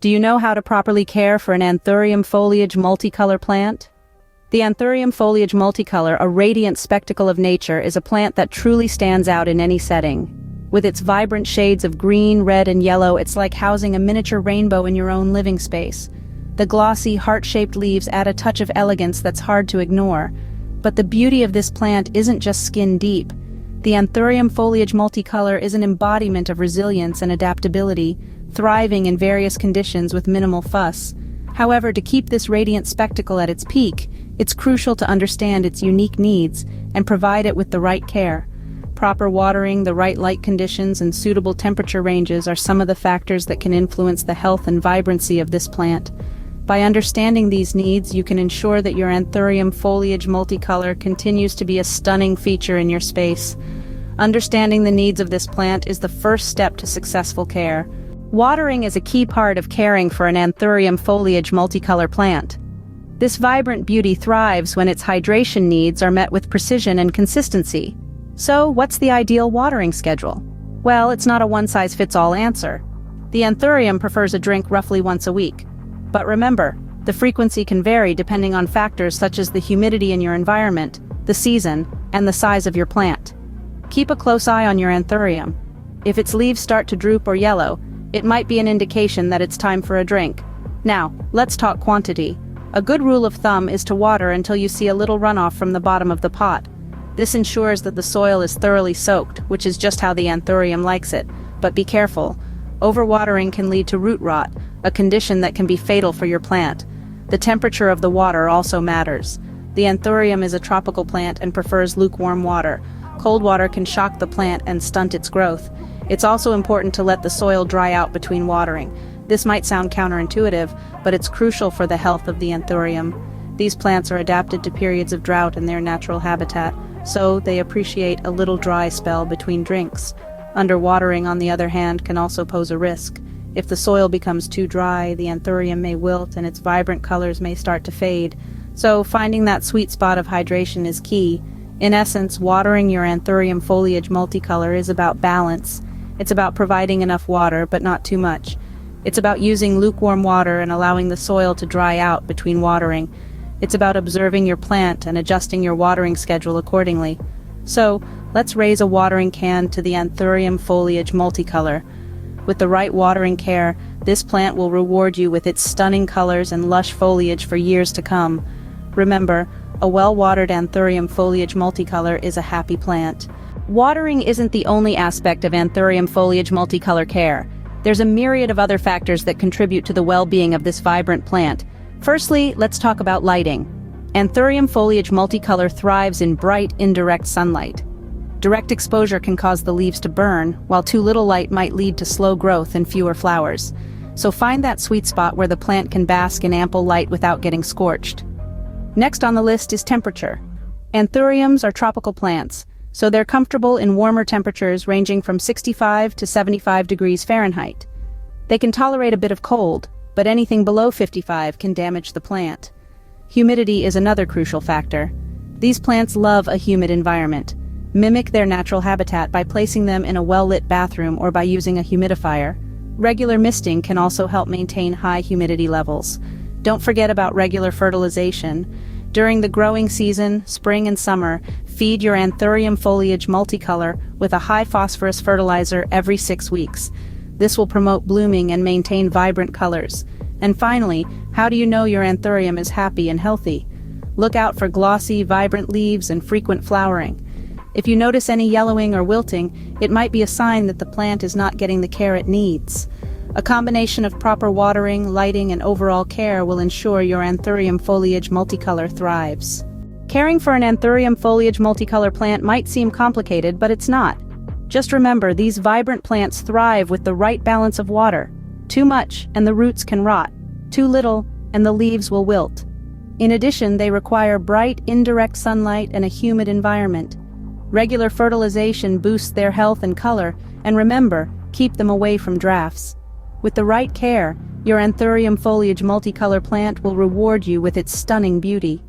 Do you know how to properly care for an Anthurium Foliage Multicolor plant? The Anthurium Foliage Multicolor, a radiant spectacle of nature, is a plant that truly stands out in any setting. With its vibrant shades of green, red, and yellow, it's like housing a miniature rainbow in your own living space. The glossy, heart-shaped leaves add a touch of elegance that's hard to ignore. But the beauty of this plant isn't just skin deep. The Anthurium Foliage Multicolor is an embodiment of resilience and adaptability, thriving in various conditions with minimal fuss. However, to keep this radiant spectacle at its peak, it's crucial to understand its unique needs and provide it with the right care. Proper watering, the right light conditions, and suitable temperature ranges are some of the factors that can influence the health and vibrancy of this plant. By understanding these needs, you can ensure that your Anthurium Foliage Multicolor continues to be a stunning feature in your space. Understanding the needs of this plant is the first step to successful care. Watering is a key part of caring for an Anthurium Foliage Multicolor plant. This vibrant beauty thrives when its hydration needs are met with precision and consistency. So, what's the ideal watering schedule? Well, it's not a one-size-fits-all answer. The Anthurium prefers a drink roughly once a week. But remember, the frequency can vary depending on factors such as the humidity in your environment, the season, and the size of your plant. Keep a close eye on your Anthurium. If its leaves start to droop or yellow, it might be an indication that it's time for a drink. Now, let's talk quantity. A good rule of thumb is to water until you see a little runoff from the bottom of the pot. This ensures that the soil is thoroughly soaked, which is just how the Anthurium likes it. But be careful. Overwatering can lead to root rot, a condition that can be fatal for your plant. The temperature of the water also matters. The Anthurium is a tropical plant and prefers lukewarm water. Cold water can shock the plant and stunt its growth. It's also important to let the soil dry out between watering. This might sound counterintuitive, but it's crucial for the health of the Anthurium. These plants are adapted to periods of drought in their natural habitat, so they appreciate a little dry spell between drinks. Underwatering, on the other hand, can also pose a risk. If the soil becomes too dry, the Anthurium may wilt and its vibrant colors may start to fade. So finding that sweet spot of hydration is key. In essence, watering your Anthurium Foliage Multicolor is about balance. It's about providing enough water, but not too much. It's about using lukewarm water and allowing the soil to dry out between watering. It's about observing your plant and adjusting your watering schedule accordingly. So, let's raise a watering can to the Anthurium Foliage Multicolor. With the right watering care, this plant will reward you with its stunning colors and lush foliage for years to come. Remember, a well-watered Anthurium Foliage Multicolor is a happy plant. Watering isn't the only aspect of Anthurium Foliage Multicolor care. There's a myriad of other factors that contribute to the well-being of this vibrant plant. Firstly, let's talk about lighting. Anthurium Foliage Multicolor thrives in bright, indirect sunlight. Direct exposure can cause the leaves to burn, while too little light might lead to slow growth and fewer flowers. So find that sweet spot where the plant can bask in ample light without getting scorched. Next on the list is temperature. Anthuriums are tropical plants, so they're comfortable in warmer temperatures ranging from 65 to 75 degrees Fahrenheit. They can tolerate a bit of cold, but anything below 55 can damage the plant. Humidity is another crucial factor. These plants love a humid environment. Mimic their natural habitat by placing them in a well-lit bathroom or by using a humidifier. Regular misting can also help maintain high humidity levels. Don't forget about regular fertilization. During the growing season, spring and summer, feed your Anthurium Foliage Multicolor with a high phosphorus fertilizer every 6 weeks. This will promote blooming and maintain vibrant colors. And finally, how do you know your Anthurium is happy and healthy? Look out for glossy, vibrant leaves and frequent flowering. If you notice any yellowing or wilting, it might be a sign that the plant is not getting the care it needs. A combination of proper watering, lighting, and overall care will ensure your Anthurium Foliage Multicolor thrives. Caring for an Anthurium Foliage Multicolor plant might seem complicated, but it's not. Just remember, these vibrant plants thrive with the right balance of water. Too much, and the roots can rot. Too little, and the leaves will wilt. In addition, they require bright, indirect sunlight and a humid environment. Regular fertilization boosts their health and color, and remember, keep them away from drafts. With the right care, your Anthurium Foliage Multicolor plant will reward you with its stunning beauty.